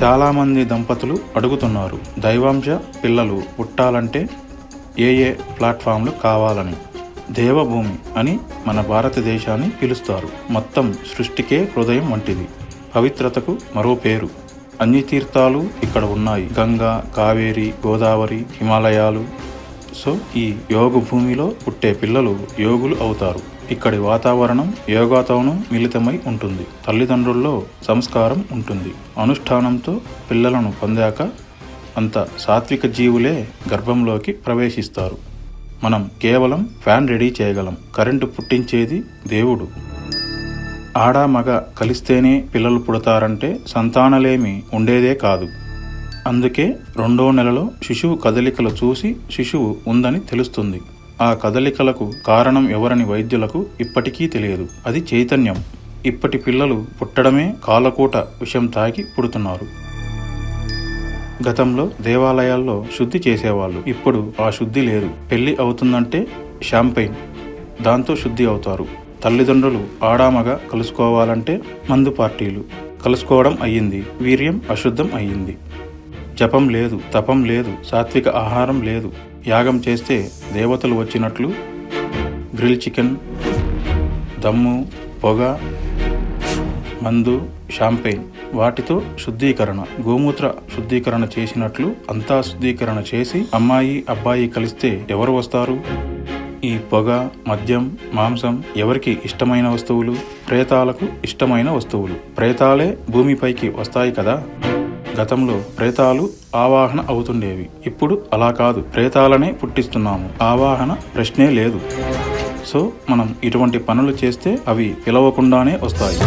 చాలామంది దంపతులు అడుగుతున్నారు దైవాంశ పిల్లలు పుట్టాలంటే ఏ ప్లాట్ఫామ్లు కావాలని. దేవభూమి అని మన భారతదేశాన్ని పిలుస్తారు. మొత్తం సృష్టికే హృదయం వంటిది. పవిత్రతకు మరో పేరు. అన్ని తీర్థాలు ఇక్కడ ఉన్నాయి. గంగా, కావేరి, గోదావరి, హిమాలయాలు. సో ఈ యోగ భూమిలో పుట్టే పిల్లలు యోగులు అవుతారు. ఇక్కడి వాతావరణం యోగాతోనూ మిళితమై ఉంటుంది. తల్లిదండ్రుల్లో సంస్కారం ఉంటుంది. అనుష్ఠానంతో పిల్లలను పొందాక అంత సాత్విక జీవులే గర్భంలోకి ప్రవేశిస్తారు. మనం కేవలం ఫ్యాన్ రెడీ చేయగలం. కరెంటు పుట్టించేది దేవుడు. ఆడ మగ కలిస్తేనే పిల్లలు పుడతారంటే సంతానలేమి ఉండేదే కాదు. అందుకే 2వ నెలలో శిశువు కదలికలు చూసి శిశువు ఉందని తెలుస్తుంది. ఆ కదలికలకు కారణం ఎవరని వైద్యులకు ఇప్పటికీ తెలియదు. అది చైతన్యం. ఇప్పటి పిల్లలు పుట్టడమే కాలకూట విషం తాగి పుడుతున్నారు. గతంలో దేవాలయాల్లో శుద్ధి చేసేవాళ్ళు. ఇప్పుడు ఆ శుద్ధి లేదు. పెళ్లి అవుతుందంటే షాంపైన్, దాంతో శుద్ధి అవుతారు. తల్లిదండ్రులు ఆడామగ కలుసుకోవాలంటే మందు పార్టీలు. కలుసుకోవడం అయ్యింది, వీర్యం అశుద్ధం అయ్యింది. జపం లేదు, తపం లేదు, సాత్విక ఆహారం లేదు. యాగం చేస్తే దేవతలు వచ్చినట్లు గ్రిల్ చికెన్, దమ్ము, పొగ, మందు, షాంపెయిన్, వాటితో శుద్ధీకరణ. గోమూత్ర శుద్ధీకరణ చేసినట్లు అంతా శుద్ధీకరణ చేసి అమ్మాయి అబ్బాయి కలిస్తే ఎవరు వస్తారు? ఈ పొగ, మద్యం, మాంసం ఎవరికి ఇష్టమైన వస్తువులు? ప్రేతాలకు ఇష్టమైన వస్తువులు. ప్రేతాలే భూమిపైకి వస్తాయి కదా. గతంలో ప్రేతాలు ఆవాహన అవుతుండేవి. ఇప్పుడు అలా కాదు, ప్రేతాలనే పుట్టిస్తున్నాము. ఆవాహన ప్రశ్నే లేదు. సో మనం ఇటువంటి పనులు చేస్తే అవి పిలవకుండానే వస్తాయి.